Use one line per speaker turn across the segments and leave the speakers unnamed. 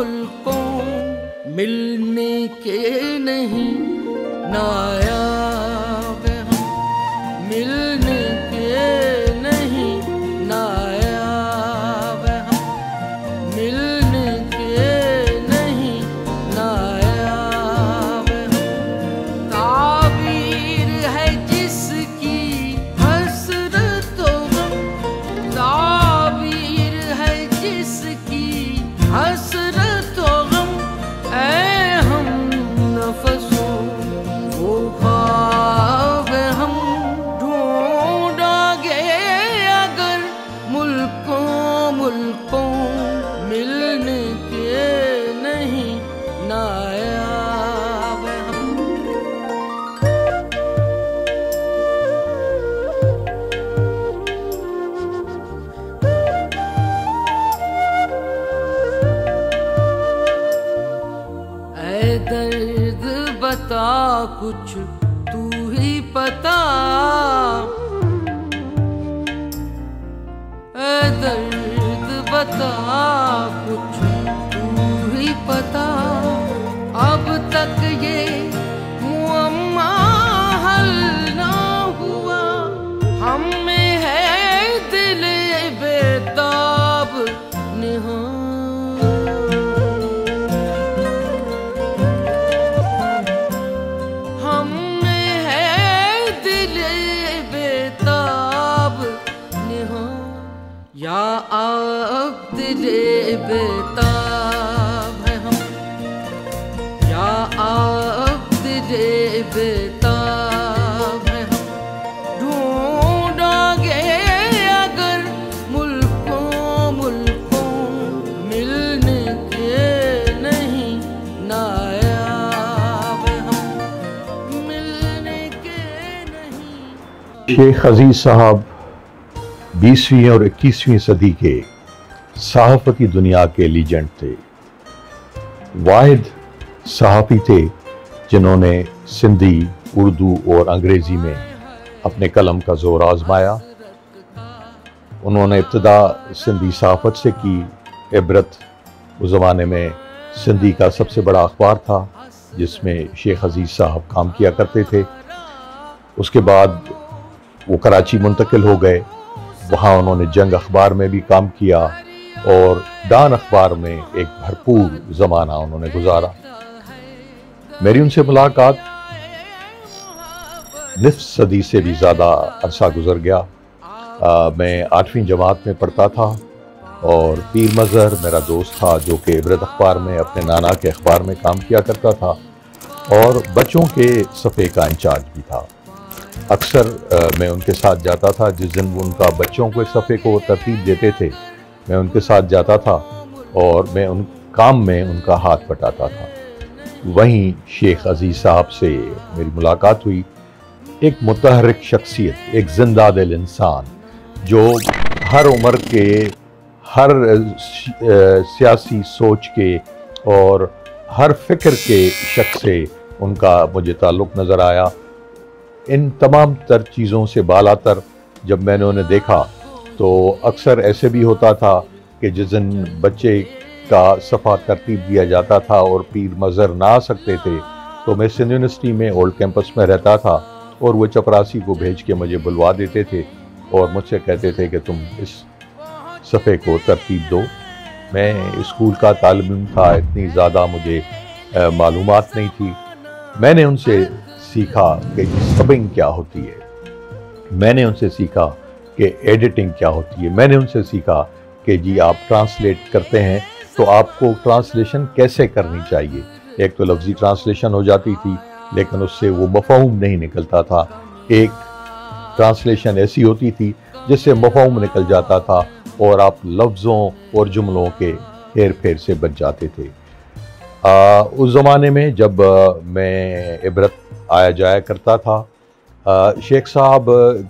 मुल्कों मिलने के नहीं नायाब हम, मिलने के नहीं नायाब हम, मिलने के नहीं नायाब हम। ताबीर है जिसकी हसरतों गम, ताबीर है जिसकी हसरतों गम, ऐ हम नफसों वो ख्वाब हम ढूंढोगे अगर मुल्कों मुल्कों मिलने के नहीं नायाब हम। ऐ दर्द बता कुछ तू ही पता, ऐ दर्द बता कुछ तू ही पता। अब तक ये मुअम्मा हल ना हुआ, हम में है दिल बेताब निहां। या अब दिले बेताब है हम, या अब दिले बेताब है हम, ढूंढोगे अगर मुल्कों मुल्कों मिलने के नहीं नायाब हम, मिलने के नहीं।
शेख अजीज साहब 20वीं और 21वीं सदी के सहाफ़ती दुनिया के लीजेंड थे। वाहिद सहाफ़ी थे जिन्होंने सिंधी, उर्दू और अंग्रेज़ी में अपने कलम का जोर आजमाया। उन्होंने इब्तिदा सिंधी सहाफ़त से की। इबरत उस ज़माने में सिंधी का सबसे बड़ा अखबार था जिसमें शेख अजीज साहब काम किया करते थे। उसके बाद वो कराची मुंतकिल हो गए, वहाँ उन्होंने जंग अखबार में भी काम किया और डान अखबार में एक भरपूर ज़माना उन्होंने गुजारा। मेरी उनसे मुलाकात निस्फ सदी से भी ज़्यादा अरसा गुजर गया। मैं 8वीं जमात में पढ़ता था और पीर मज़हर मेरा दोस्त था जो कि इबरत अखबार में अपने नाना के अखबार में काम किया करता था और बच्चों के सफ़े का इंचार्ज भी था। अक्सर मैं उनके साथ जाता था। जिस दिन वो उनका बच्चों के सफ़े को तरतीब देते थे मैं उनके साथ जाता था और मैं उन काम में उनका हाथ बटाता था। वहीं शेख अजीज साहब से मेरी मुलाकात हुई। एक मुतहर्रिक शख्सियत, एक जिंदा दिल इंसान जो हर उम्र के, हर सियासी सोच के और हर फिक्र के शख्स से उनका मुझे ताल्लुक़ नज़र आया। इन तमाम तर चीज़ों से बालातर जब मैंने उन्हें देखा तो अक्सर ऐसे भी होता था कि जिस दिन बच्चे का सफ़ा तरतीब दिया जाता था और पीर मज़हर ना आ सकते थे तो मैं सिंध यूनिवर्सिटी में ओल्ड कैंपस में रहता था और वो चपरासी को भेज के मुझे बुलवा देते थे और मुझसे कहते थे कि तुम इस सफ़े को तरतीब दो। मैं स्कूल का तालिब इल्म था, इतनी ज़्यादा मुझे मालूमात नहीं थी। मैंने उनसे सीखा कि स्क्रबिंग क्या होती है, मैंने उनसे सीखा कि एडिटिंग क्या होती है, मैंने उनसे सीखा कि जी आप ट्रांसलेट करते हैं तो आपको ट्रांसलेशन कैसे करनी चाहिए। एक तो लफ्ज़ी ट्रांसलेशन हो जाती थी लेकिन उससे वो मफ़हूम नहीं निकलता था। एक ट्रांसलेशन ऐसी होती थी जिससे मफ़हूम निकल जाता था और आप लफ्ज़ों और जुमलों के हेर फेर से बच जाते थे। उस ज़माने में जब मैं इबरत आया जाया करता था, शेख साहब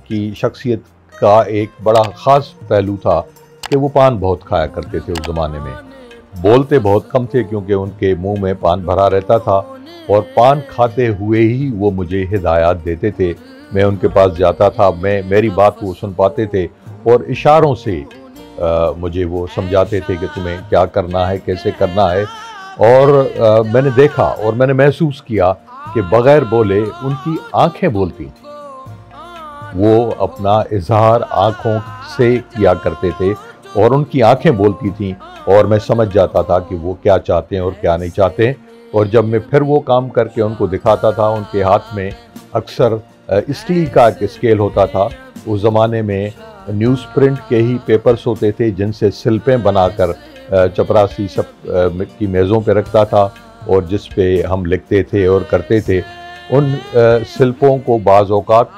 की शख्सियत का एक बड़ा ख़ास पहलू था कि वो पान बहुत खाया करते थे। उस ज़माने में बोलते बहुत कम थे क्योंकि उनके मुंह में पान भरा रहता था और पान खाते हुए ही वो मुझे हिदायत देते थे। मैं उनके पास जाता था, मेरी बात वो सुन पाते थे और इशारों से मुझे वो समझाते थे कि तुम्हें क्या करना है, कैसे करना है। और मैंने देखा और मैंने महसूस किया कि बगैर बोले उनकी आंखें बोलती थी। वो अपना इजहार आंखों से किया करते थे और उनकी आंखें बोलती थीं और मैं समझ जाता था कि वो क्या चाहते हैं और क्या नहीं चाहते। और जब मैं फिर वो काम करके उनको दिखाता था, उनके हाथ में अक्सर स्टील का एक स्केल होता था। उस ज़माने में न्यूज़ प्रिंट के ही पेपर्स होते थे जिनसे सिल्पें बनाकर चपरासी सब की मेज़ों पे रखता था और जिस पे हम लिखते थे और करते थे। उन सिल्पों को बाज़ औक़ात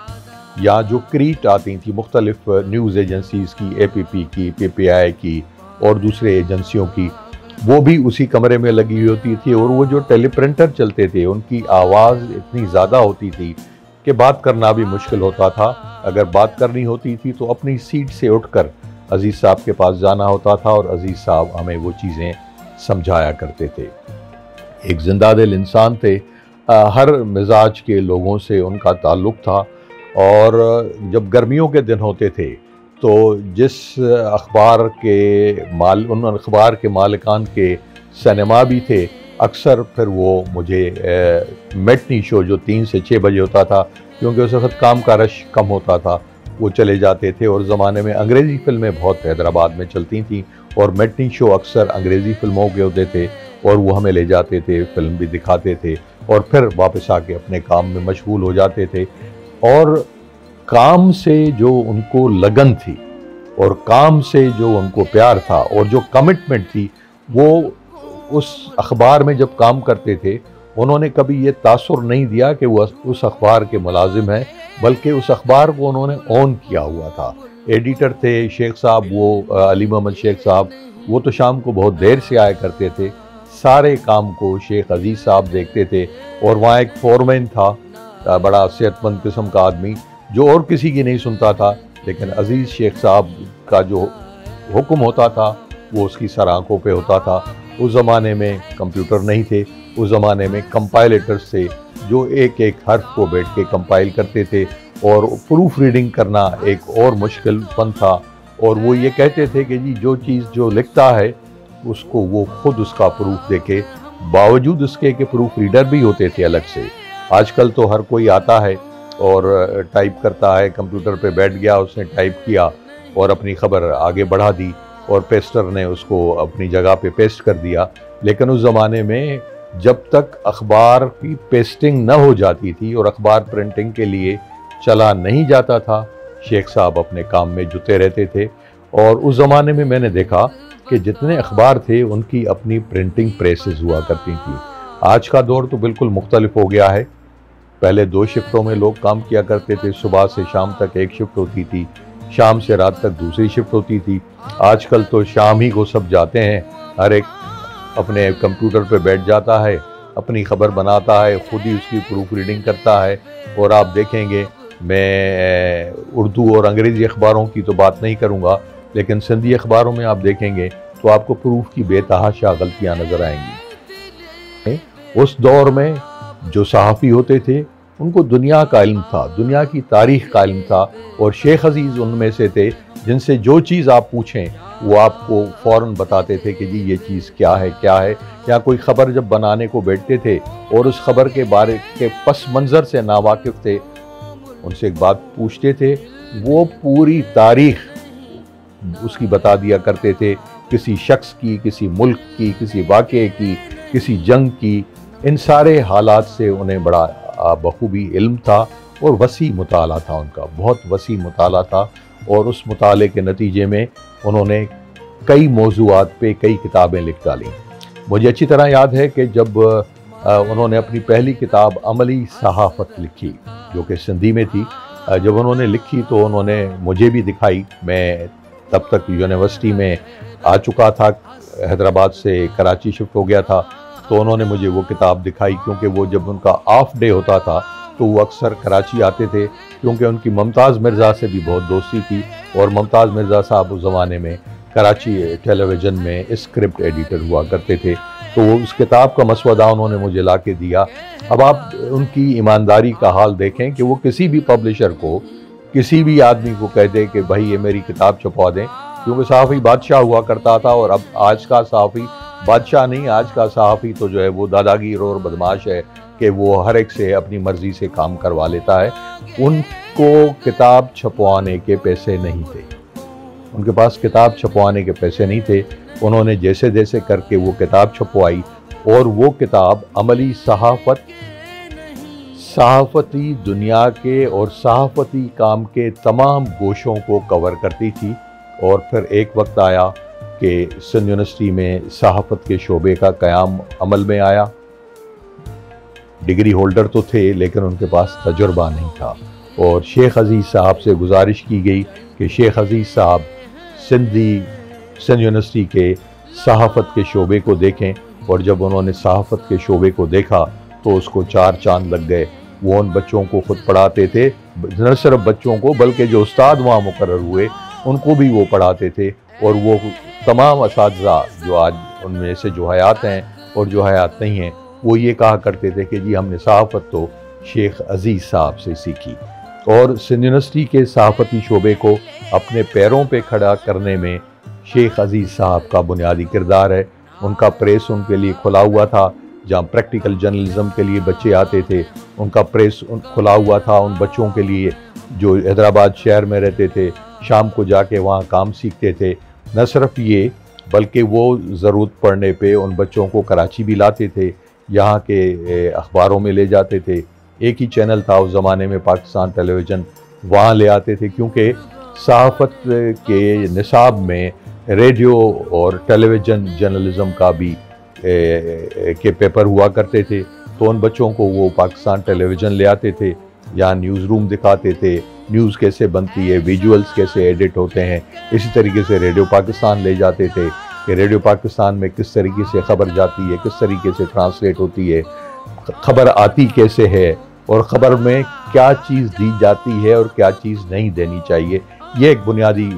या जो क्रीट आती थी मुख्तलिफ न्यूज़ एजेंसीज़ की, APP की, PPI की और दूसरे एजेंसियों की, वो भी उसी कमरे में लगी हुई होती थी। और वो जो टेलीप्रिंटर चलते थे उनकी आवाज़ इतनी ज़्यादा होती थी कि बात करना भी मुश्किल होता था। अगर बात करनी होती थी तो अपनी सीट से उठकर अजीज़ साहब के पास जाना होता था और अजीज़ साहब हमें वो चीज़ें समझाया करते थे। एक जिंदा दिल इंसान थे, हर मिजाज के लोगों से उनका ताल्लुक़ था। और जब गर्मियों के दिन होते थे तो जिस अखबार के उन अखबार के मालिकान के सिनेमा भी थे, अक्सर फिर वो मुझे मैटनी शो जो 3 से 6 बजे होता था, क्योंकि उस वक्त काम का रश कम होता था, वो चले जाते थे। और ज़माने में अंग्रेज़ी फ़िल्में बहुत हैदराबाद में चलती थीं और मैटनी शो अक्सर अंग्रेज़ी फ़िल्मों के होते थे और वो हमें ले जाते थे, फ़िल्म भी दिखाते थे और फिर वापस आके अपने काम में मशगूल हो जाते थे। और काम से जो उनको लगन थी और काम से जो उनको प्यार था और जो कमिटमेंट थी, वो उस अखबार में जब काम करते थे उन्होंने कभी ये तासुर नहीं दिया कि वो उस अखबार के मुलाजिम हैं, बल्कि उस अखबार को उन्होंने ऑन किया हुआ था। एडिटर थे शेख साहब, वो अली मोहम्मद शेख साहब, वो तो शाम को बहुत देर से आया करते थे। सारे काम को शेख अजीज़ साहब देखते थे और वहाँ एक फोरमैन था, बड़ा सेहतमंद किस्म का आदमी, जो और किसी की नहीं सुनता था, लेकिन अजीज़ शेख साहब का जो हुक्म होता था वो उसकी सर आंखों पे होता था। उस ज़माने में कंप्यूटर नहीं थे, उस ज़माने में कंपाइलेटर्स थे जो एक एक हर्फ को बैठ के कंपाइल करते थे और प्रूफ रीडिंग करना एक और मुश्किल फन था। और वो ये कहते थे कि जी जो चीज़ जो लिखता है उसको वो खुद उसका प्रूफ देखे, बावजूद उसके कि प्रूफ रीडर भी होते थे अलग से। आजकल तो हर कोई आता है और टाइप करता है, कंप्यूटर पे बैठ गया, उसने टाइप किया और अपनी ख़बर आगे बढ़ा दी और पेस्टर ने उसको अपनी जगह पे पेस्ट कर दिया। लेकिन उस ज़माने में जब तक अखबार की पेस्टिंग न हो जाती थी और अखबार प्रिंटिंग के लिए चला नहीं जाता था, शेख साहब अपने काम में जुटे रहते थे। और उस ज़माने में मैंने देखा कि जितने अखबार थे उनकी अपनी प्रिंटिंग प्रेसेस हुआ करती थी। आज का दौर तो बिल्कुल मुख्तलिफ हो गया है। पहले 2 शिफ्टों में लोग काम किया करते थे, सुबह से शाम तक एक शिफ्ट होती थी, शाम से रात तक दूसरी शिफ्ट होती थी। आजकल तो शाम ही को सब जाते हैं, हर एक अपने कंप्यूटर पे बैठ जाता है, अपनी खबर बनाता है, खुद ही उसकी प्रूफ रीडिंग करता है। और आप देखेंगे, मैं उर्दू और अंग्रेज़ी अखबारों की तो बात नहीं करूँगा, लेकिन सिंधी अखबारों में आप देखेंगे तो आपको प्रूफ की बेतहाशा गलतियाँ नज़र आएंगी। उस दौर में जो सहाफ़ी होते थे उनको दुनिया का इल्म था, दुनिया की तारीख़ का इल्म था, और शेख अजीज़ उनमें से थे जिनसे जो चीज़ आप पूछें वो आपको फ़ौरन बताते थे कि जी ये चीज़ क्या है। या कोई ख़बर जब बनाने को बैठते थे और उस ख़बर के बारे के पस मंज़र से नावाकिफ़ थे, उनसे एक बात पूछते थे, वो पूरी तारीख़ उसकी बता दिया करते थे, किसी शख्स की, किसी मुल्क की, किसी वाक़े की, किसी जंग की। इन सारे हालात से उन्हें बड़ा बखूबी इल्म था और वसी मुताला था, उनका बहुत वसी मुताला था। और उस मुताले के नतीजे में उन्होंने कई मौज़ूआत पे कई किताबें लिख डाली। मुझे अच्छी तरह याद है कि जब उन्होंने अपनी पहली किताब अमली सहाफ़त लिखी, जो कि सिंधी में थी, जब उन्होंने लिखी तो उन्होंने मुझे भी दिखाई। मैं तब तक यूनिवर्सिटी में आ चुका था, हैदराबाद से कराची शिफ्ट हो गया था, तो उन्होंने मुझे वो किताब दिखाई। क्योंकि वो जब उनका ऑफ डे होता था तो वो अक्सर कराची आते थे, क्योंकि उनकी मुमताज़ मिर्ज़ा से भी बहुत दोस्ती थी और मुमताज़ मिर्ज़ा साहब उस ज़माने में कराची टेलीविज़न में स्क्रिप्ट एडिटर हुआ करते थे। तो वो उस किताब का मसवदा उन्होंने मुझे ला के दिया। अब आप उनकी ईमानदारी का हाल देखें कि वो किसी भी पब्लिशर को, किसी भी आदमी को कह दे कि भाई ये मेरी किताब छपवा दें, क्योंकि सहाफ़ी बादशाह हुआ करता था और अब आज का सहाफ़ी बादशाह नहीं, आज का सहाफ़ी तो जो है वो दादागीर और बदमाश है कि वो हर एक से अपनी मर्ज़ी से काम करवा लेता है। उनको किताब छपवाने के पैसे नहीं थे, उनके पास किताब छपवाने के पैसे नहीं थे। उन्होंने जैसे जैसे करके वो किताब छपवाई और वो किताब अमली सहाफ़ती दुनिया के और सहाफ़ती काम के तमाम गोशों को कवर करती थी। और फिर एक वक्त आया कि सिंध यूनिवर्सिटी में सहाफ़त के शोबे का क़याम अमल में आया। डिग्री होल्डर तो थे लेकिन उनके पास तजुर्बा नहीं था, और शेख अज़ीज़ साहब से गुजारिश की गई कि शेख अज़ीज़ साहब सिंध यूनिवर्सिटी के सहाफ़त के शोबे को देखें। और जब उन्होंने सहाफ़त के शोबे को देखा तो उसको चार चांद लग गए। वो उन बच्चों को ख़ुद पढ़ाते थे, न सिर्फ बच्चों को बल्कि जो उस्ताद वहाँ मुकर्रर हुए उनको भी वो पढ़ाते थे। और वो तमाम असातिज़ा जो आज उनमें से जो हयात हैं और जो हयात नहीं हैं, वो ये कहा करते थे कि जी हमने सहाफ़त तो शेख अज़ीज़ साहब से सीखी। और सिंध यूनिवर्सिटी के सहाफ़ती शोबे को अपने पैरों पे खड़ा करने में शेख अज़ीज़ साहब का बुनियादी किरदार है। उनका प्रेस उनके लिए खुला हुआ था, जहाँ प्रैक्टिकल जर्नलिज़म के लिए बच्चे आते थे उनका प्रेस खुला हुआ था उन बच्चों के लिए जो हैदराबाद शहर में रहते थे, शाम को जाके वहाँ काम सीखते थे। न सिर्फ ये बल्कि वो ज़रूरत पड़ने पे उन बच्चों को कराची भी लाते थे, यहाँ के अखबारों में ले जाते थे। एक ही चैनल था उस ज़माने में, पाकिस्तान टेलीविज़न, वहाँ ले आते थे क्योंकि सहाफ़त के निसाब में रेडियो और टेलीविज़न जर्नलिज़म का भी के पेपर हुआ करते थे। तो उन बच्चों को वो पाकिस्तान टेलीविज़न ले आते थे, यहाँ न्यूज़ रूम दिखाते थे, न्यूज़ कैसे बनती है, विजुअल्स कैसे एडिट होते हैं। इसी तरीके से रेडियो पाकिस्तान ले जाते थे कि रेडियो पाकिस्तान में किस तरीके से ख़बर जाती है, किस तरीके से ट्रांसलेट होती है, ख़बर आती कैसे है और ख़बर में क्या चीज़ दी जाती है और क्या चीज़ नहीं देनी चाहिए। ये एक बुनियादी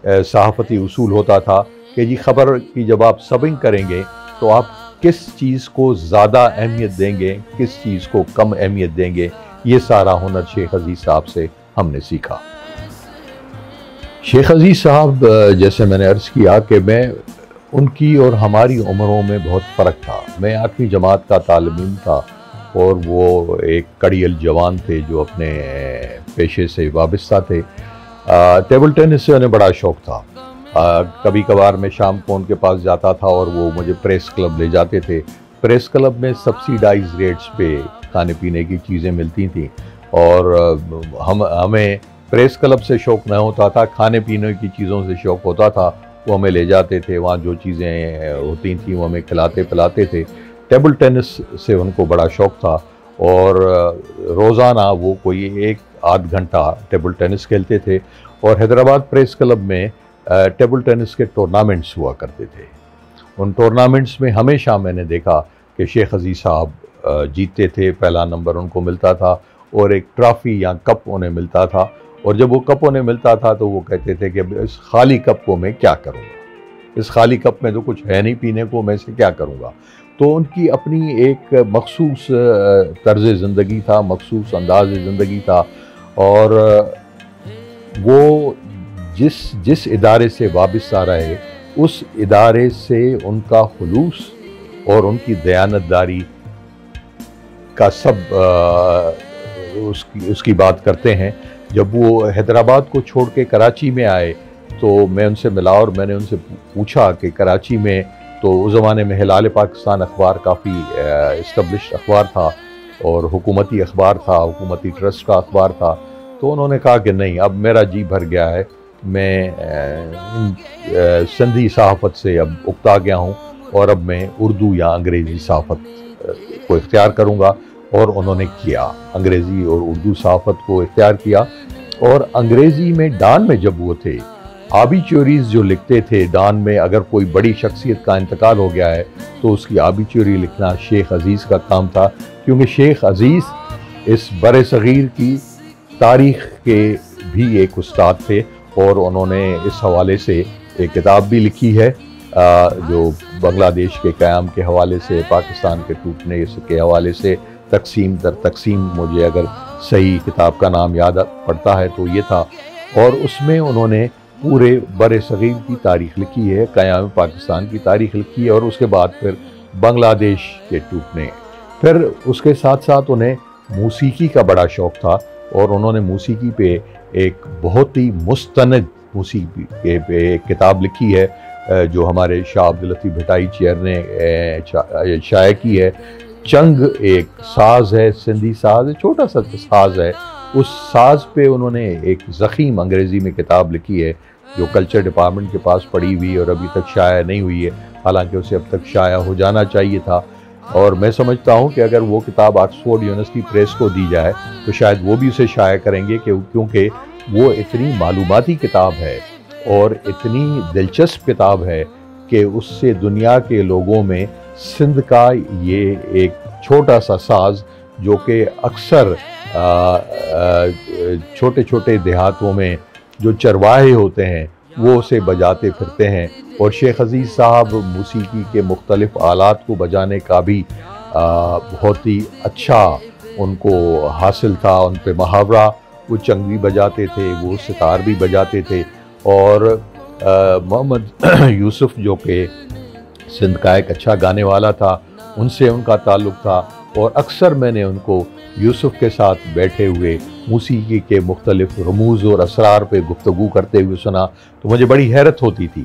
सहाफ़ती उसूल होता था कि जी ख़बर की जब आप सबिंग करेंगे तो आप किस चीज़ को ज़्यादा अहमियत देंगे, किस चीज़ को कम अहमियत देंगे। ये सारा हुनर शेख अज़ीज़ साहब से हमने सीखा। शेख अज़ीज़ साहब, जैसे मैंने अर्ज़ किया कि मैं उनकी और हमारी उम्रों में बहुत फ़र्क था। मैं 8वीं जमात का तालिब इल्म था और वो एक कड़ियल जवान थे जो अपने पेशे से वाबस्ता थे। टेबल टेनिस से उन्हें बड़ा शौक़ था। कभी कभार मैं शाम को उनके पास जाता था और वो मुझे प्रेस क्लब ले जाते थे। प्रेस क्लब में सब्सिडाइज रेट्स पे खाने पीने की चीज़ें मिलती थी और हमें प्रेस क्लब से शौक़ न होता था, खाने पीने की चीज़ों से शौक़ होता था। वो हमें ले जाते थे, वहाँ जो चीज़ें होती थी वो हमें खिलाते पिलाते थे। टेबल टेनिस से उनको बड़ा शौक़ था और रोज़ाना वो कोई 1-8 घंटा टेबल टेनिस खेलते थे। और हैदराबाद प्रेस क्लब में टेबल टेनिस के टूर्नामेंट्स हुआ करते थे। उन टूर्नामेंट्स में हमेशा मैंने देखा कि शेख अज़ीज़ साहब जीतते थे, पहला नंबर उनको मिलता था और एक ट्रॉफ़ी या कप उन्हें मिलता था। और जब वो कप उन्हें मिलता था तो वो कहते थे कि इस खाली कप को मैं क्या करूँगा, इस खाली कप में तो कुछ है नहीं पीने को, मैं इसे क्या करूँगा। तो उनकी अपनी एक मखसूस तर्ज़ ज़िंदगी था, मखसूस अंदाज़ ज़िंदगी था। और वो जिस इदारे से वाबस्ता रहे उस इदारे से उनका खुलूस और उनकी दयानतदारी का सब उसकी बात करते हैं। जब वो हैदराबाद को छोड़ के कराची में आए तो मैं उनसे मिला और मैंने उनसे पूछा कि कराची में तो उस ज़माने में हिलाल पाकिस्तान अखबार काफ़ी इस्टब्लिश्ड अखबार था और हुकूमती अखबार था, हुकूमती ट्रस्ट का अखबार था। तो उन्होंने कहा कि नहीं, अब मेरा जी भर गया है, मैं सिंधी सहाफ़त से अब उकता गया हूँ और अब मैं उर्दू या अंग्रेज़ी सहाफ़त को इख्तियार करूँगा। और उन्होंने किया, अंग्रेज़ी और उर्दू सहाफ़त को इख्तियार किया। और अंग्रेज़ी में डान में जब वो थे, आबिचुरीज़ जो लिखते थे डान में, अगर कोई बड़ी शख्सियत का इंतकाल हो गया है तो उसकी आबिचुरी लिखना शेख अज़ीज़ का काम था, क्योंकि शेख अज़ीज़ इस बरे सग़ीर की तारीख़ के भी एक उस्ताद थे। और उन्होंने इस हवाले से एक किताब भी लिखी है जो बांग्लादेश के क़याम के हवाले से, पाकिस्तान के टूटने के हवाले से, तकसीम दर तकसीम, मुझे अगर सही किताब का नाम याद पड़ता है तो ये था। और उसमें उन्होंने पूरे बर सग़ीर की तारीख़ लिखी है, क़याम पाकिस्तान की तारीख़ लिखी है, और उसके बाद फिर बांग्लादेश के टूटने। फिर उसके साथ साथ उन्हें मौसीकी का बड़ा शौक़ था और उन्होंने मौसीकी पे एक बहुत ही मुस्तनद मौसीकी पे एक किताब लिखी है जो हमारे शाह अब्दुल लतीफ़ भटाई चेयर ने शाया की है। चंग एक साज है, सिंधी साज है, छोटा सा साज है। उस साज पे उन्होंने एक ज़ख़ीम अंग्रेज़ी में किताब लिखी है जो कल्चर डिपार्टमेंट के पास पड़ी हुई और अभी तक शाया नहीं हुई है, हालांकि उसे अब तक शाया हो जाना चाहिए था। और मैं समझता हूँ कि अगर वो किताब ऑक्सफोर्ड यूनिवर्सिटी प्रेस को दी जाए तो शायद वो भी उसे शाया करेंगे, क्योंकि वो इतनी मालूमाती किताब है और इतनी दिलचस्प किताब है कि उससे दुनिया के लोगों में सिंध का ये एक छोटा सा साज जो कि अक्सर छोटे छोटे देहातों में जो चरवाहे होते हैं वो उसे बजाते फिरते हैं। और शेख अजीज़ साहब मौसीकी के मुख्तलिफ़ आलात को बजाने का भी बहुत ही अच्छा उनको हासिल था, उन पे मुहावरा। वो चंग भी बजाते थे, वो सितार भी बजाते थे। और मोहम्मद यूसुफ जो कि सिंध का एक अच्छा गाने वाला था, उनसे उनका ताल्लुक़ था और अक्सर मैंने उनको यूसुफ के साथ बैठे हुए मौसीकी के मुख्तलिफ़ रमूज़ और असरार पे गुफ्तगू करते हुए सुना तो मुझे बड़ी हैरत होती थी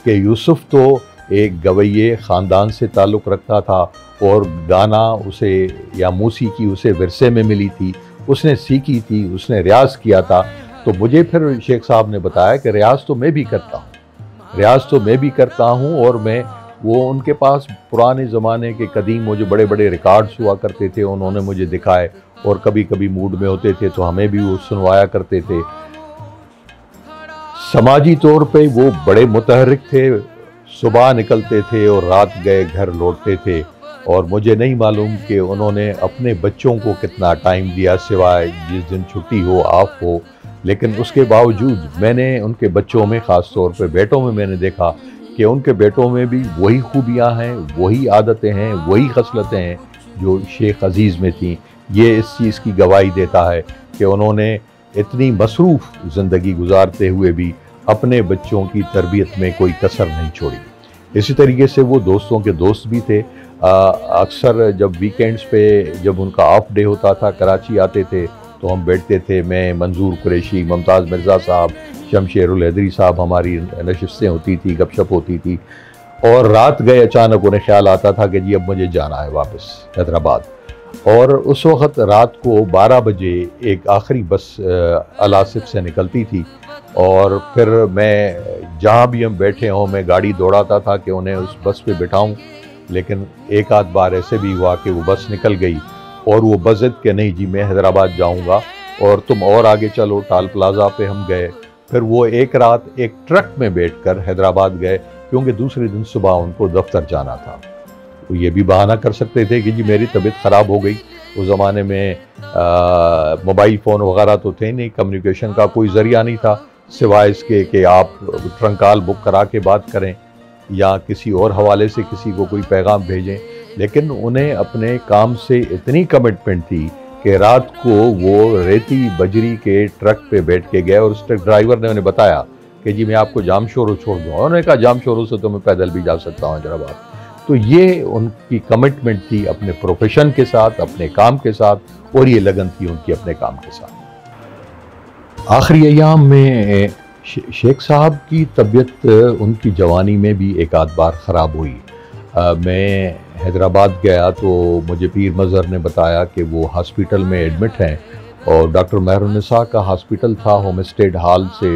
कि यूसुफ तो एक गवैये ख़ानदान से ताल्लुक़ रखता था और गाना उसे या मौसीकी उसे विरसे में मिली थी, उसने सीखी थी, उसने रियाज़ किया था। तो मुझे फिर शेख साहब ने बताया कि रियाज़ तो मैं भी करता हूँ, और मैं वो उनके पास पुराने ज़माने के कदीम वो जो बड़े बड़े रिकॉर्ड्स हुआ करते थे उन्होंने मुझे दिखाए, और कभी कभी मूड में होते थे तो हमें भी वो सुनवाया करते थे। समाजी तौर पे वो बड़े मुतहर्रिक थे, सुबह निकलते थे और रात गए घर लौटते थे, और मुझे नहीं मालूम कि उन्होंने अपने बच्चों को कितना टाइम दिया सिवाय जिस दिन छुट्टी हो, ऑफ हो। लेकिन उसके बावजूद मैंने उनके बच्चों में, ख़ास तौर पे बेटों में, मैंने देखा कि उनके बेटों में भी वही खूबियाँ हैं, वही आदतें हैं, वही खसलतें हैं जो शेख अजीज़ में थीं। ये इस चीज़ की गवाही देता है कि उन्होंने इतनी मसरूफ़ ज़िंदगी गुजारते हुए भी अपने बच्चों की तरबियत में कोई कसर नहीं छोड़ी। इसी तरीके से वो दोस्तों के दोस्त भी थे। अक्सर जब वीकेंड्स पे जब उनका ऑफ डे होता था कराची आते थे तो हम बैठते थे, मैं, मंजूर कुरैशी, मुमताज़ मिर्ज़ा साहब, शमशेरुल हैदरी साहब, हमारी नशिस्तें होती थी, गपशप होती थी। और रात गए अचानक उन्हें ख्याल आता था कि जी अब मुझे जाना है वापस हैदराबाद। और उस वक़्त रात को 12 बजे एक आखिरी बस अल आसिफ से निकलती थी, और फिर मैं जहाँ भी हम बैठे हों मैं गाड़ी दौड़ाता था कि उन्हें उस बस पे बिठाऊं। लेकिन एक आध बार ऐसे भी हुआ कि वो बस निकल गई और वो बज़द के नहीं जी मैं हैदराबाद जाऊंगा और तुम और आगे चलो। टाल प्लाजा पे हम गए, फिर वो एक रात एक ट्रक में बैठकर हैदराबाद गए क्योंकि दूसरे दिन सुबह उनको दफ्तर जाना था। वो ये भी बहाना कर सकते थे कि जी मेरी तबीयत ख़राब हो गई। उस ज़माने में मोबाइल फ़ोन वगैरह तो थे नहीं, कम्युनिकेशन का कोई ज़रिया नहीं था सिवाय इसके कि आप ट्रंक कॉल बुक करा के बात करें या किसी और हवाले से किसी को कोई पैगाम भेजें। लेकिन उन्हें अपने काम से इतनी कमिटमेंट थी कि रात को वो रेती बजरी के ट्रक पे बैठ के गए और उस ट्रक ड्राइवर ने उन्हें बताया कि जी मैं आपको जाम शोरों छोड़ दूँगा। उन्होंने कहा जाम शोरों से तो मैं पैदल भी जा सकता हूँ हैदराबाद। तो ये उनकी कमिटमेंट थी अपने प्रोफेशन के साथ, अपने काम के साथ, और ये लगन थी उनकी अपने काम के साथ। आखिरी अय्याम में शेख साहब की तबीयत उनकी जवानी में भी एक आध बार ख़राब हुई। मैं हैदराबाद गया तो मुझे पीर मज़हर ने बताया कि वो हॉस्पिटल में एडमिट हैं, और डॉक्टर मेहरुन्निसा का हॉस्पिटल था, होमस्टेड हॉल से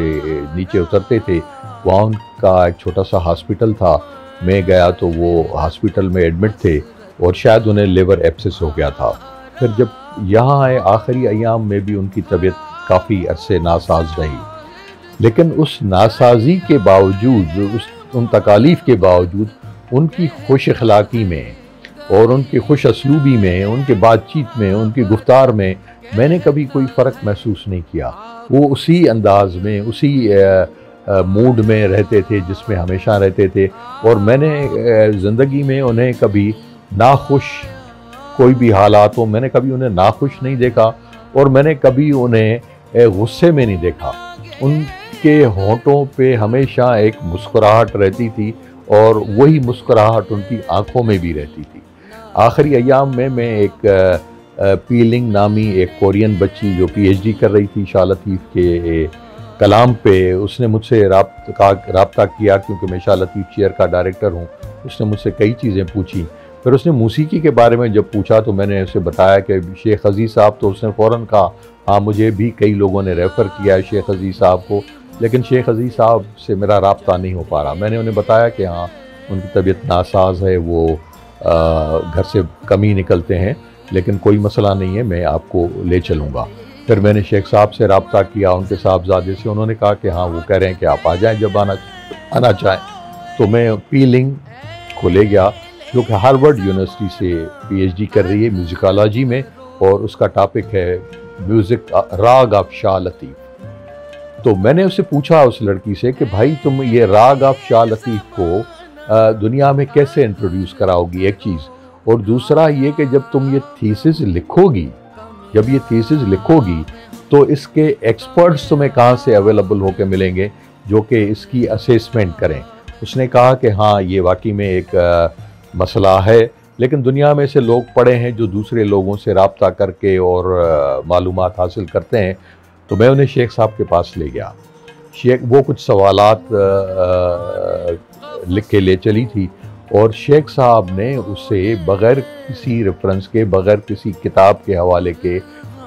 नीचे उतरते थे, वहाँ उनका एक छोटा सा हॉस्पिटल था। मैं गया तो वो हॉस्पिटल में एडमिट थे और शायद उन्हें लिवर एब्सेस हो गया था। फिर जब यहाँ आए आखिरी अय्याम में भी उनकी तबीयत काफ़ी अरसे नासाज रही, लेकिन उस नासाजी के बावजूद, उन तकालीफ के बावजूद उनकी खुश अखलाक़ी में और उनकी खुश असलूबी में, उनके बातचीत में, उनकी गुफ्तार में मैंने कभी कोई फ़र्क महसूस नहीं किया। वो उसी अंदाज में, उसी मूड में रहते थे जिसमें हमेशा रहते थे, और मैंने ज़िंदगी में उन्हें कभी नाखुश, कोई भी हालात हो, मैंने कभी उन्हें नाखुश नहीं देखा और मैंने कभी उन्हें गुस्से में नहीं देखा। उनके होंठों पे हमेशा एक मुस्कुराहट रहती थी और वही मुस्कुराहट उनकी आंखों में भी रहती थी। आखिरी अय्याम में मैं एक पीलिंग नामी एक कोरियन बच्ची जो पीएचडी कर रही थी शाह लतीफ़ के कलाम पे, उसने मुझसे राब्ता किया क्योंकि मैं शाह लतीफ़ चेयर का डायरेक्टर हूँ। उसने मुझसे कई चीज़ें पूछी। फिर उसने मौसीकी के बारे में जब पूछा तो मैंने उसे बताया कि शेख अजीज़ साहब, तो उसने फ़ौरन कहा हाँ मुझे भी कई लोगों ने रेफ़र किया है शेख अजीज़ साहब को, लेकिन शेख अजीज़ साहब से मेरा राब्ता नहीं हो पा रहा। मैंने उन्हें बताया कि हाँ उनकी तबीयत नासाज है, वो घर से कम ही निकलते हैं, लेकिन कोई मसला नहीं है, मैं आपको ले चलूँगा। फिर मैंने शेख साहब से राब्ता किया, उनके साहबजादे से। उन्होंने कहा कि हाँ वो कह रहे हैं कि आप आ जाएं जब आना चाहें। तो मैं पीलिंग को ले गया जो कि हार्वर्ड यूनिवर्सिटी से पीएचडी कर रही है म्यूज़िकोलॉजी में, और उसका टॉपिक है म्यूज़िक राग ऑफ शाह लतीफ़। तो मैंने उससे पूछा उस लड़की से कि भाई तुम ये राग ऑफ शाह लतीफ़ को दुनिया में कैसे इंट्रोड्यूस कराओगी, एक चीज़, और दूसरा ये कि जब तुम ये थीसिस लिखोगी, तो इसके एक्सपर्ट्स तुम्हें कहाँ से अवेलेबल होकर मिलेंगे जो कि इसकी असेसमेंट करें। उसने कहा कि हाँ ये वाकई में एक मसला है, लेकिन दुनिया में से लोग पड़े हैं जो दूसरे लोगों से राब्ता करके और मालूमात हासिल करते हैं। तो मैं उन्हें शेख साहब के पास ले गया। शेख वो कुछ सवालात लिख के ले चली थी, और शेख साहब ने उसे बग़ैर किसी रेफरेंस के, बग़ैर किसी किताब के हवाले के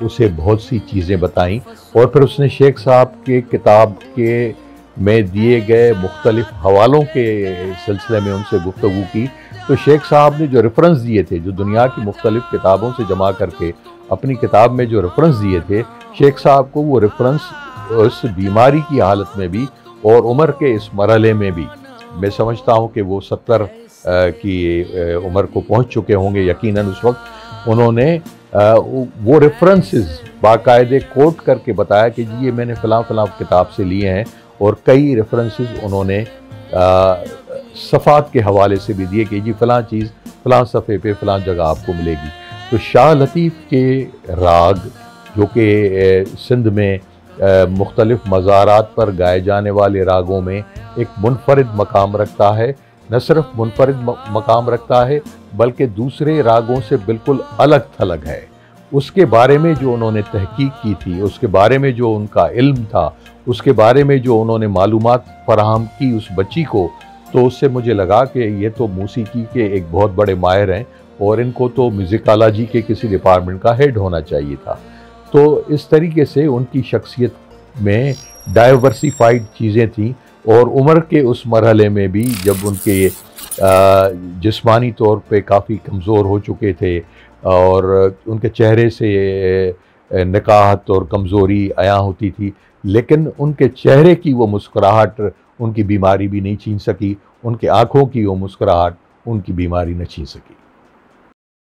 उसे बहुत सी चीज़ें बताईं। और फिर उसने शेख साहब के किताब के में दिए गए मुख्तलिफ हवालों के सिलसिले में उनसे गुफ्तगू की। तो शेख साहब ने जो रेफरेंस दिए थे, जो दुनिया की मुख्तलिफ किताबों से जमा करके अपनी किताब में जो रेफरेंस दिए थे, शेख साहब को वो रेफरेंस उस बीमारी की हालत में भी और उम्र के इस मरहले में भी, मैं समझता हूँ कि वो 70 की उम्र को पहुँच चुके होंगे यकीनन उस वक्त, उन्होंने वो रेफरेंसेस बाकायदे कोट करके बताया कि जी ये मैंने फ़लाँ किताब से लिए हैं, और कई रेफरेंसेस उन्होंने सफ़ात के हवाले से भी दिए कि जी फ़लाँ चीज़ फ़लाँ सफ़े पे फ़लाँ जगह आपको मिलेगी। तो शाह लतीफ़ के राग जो कि सिंध में मुख्तलिफ मज़ारात पर गाए जाने वाले रागों में एक मुनफरिद मकाम रखता है, न सिर्फ मुनफरिद मकाम रखता है बल्कि दूसरे रागों से बिल्कुल अलग थलग है। उसके बारे में जो उन्होंने तहकीक की थी, उसके बारे में जो उनका इल्म था, उसके बारे में जो उन्होंने मालूमात फराहम की उस बच्ची को, तो उससे मुझे लगा कि ये तो मौसीकी के एक बहुत बड़े माहिर हैं और इनको तो म्यूज़िकोलॉजी के किसी डिपार्टमेंट का हेड होना चाहिए था। तो इस तरीके से उनकी शख्सियत में डाइवर्सिफाइड चीज़ें थीं, और उम्र के उस मरहले में भी जब उनके जिस्मानी तौर पे काफ़ी कमज़ोर हो चुके थे और उनके चेहरे से नकाहत और कमज़ोरी आया होती थी, लेकिन उनके चेहरे की वो मुस्कुराहट उनकी बीमारी भी नहीं छीन सकी, उनके आँखों की वो मुस्कुराहट उनकी बीमारी न छीन सकी।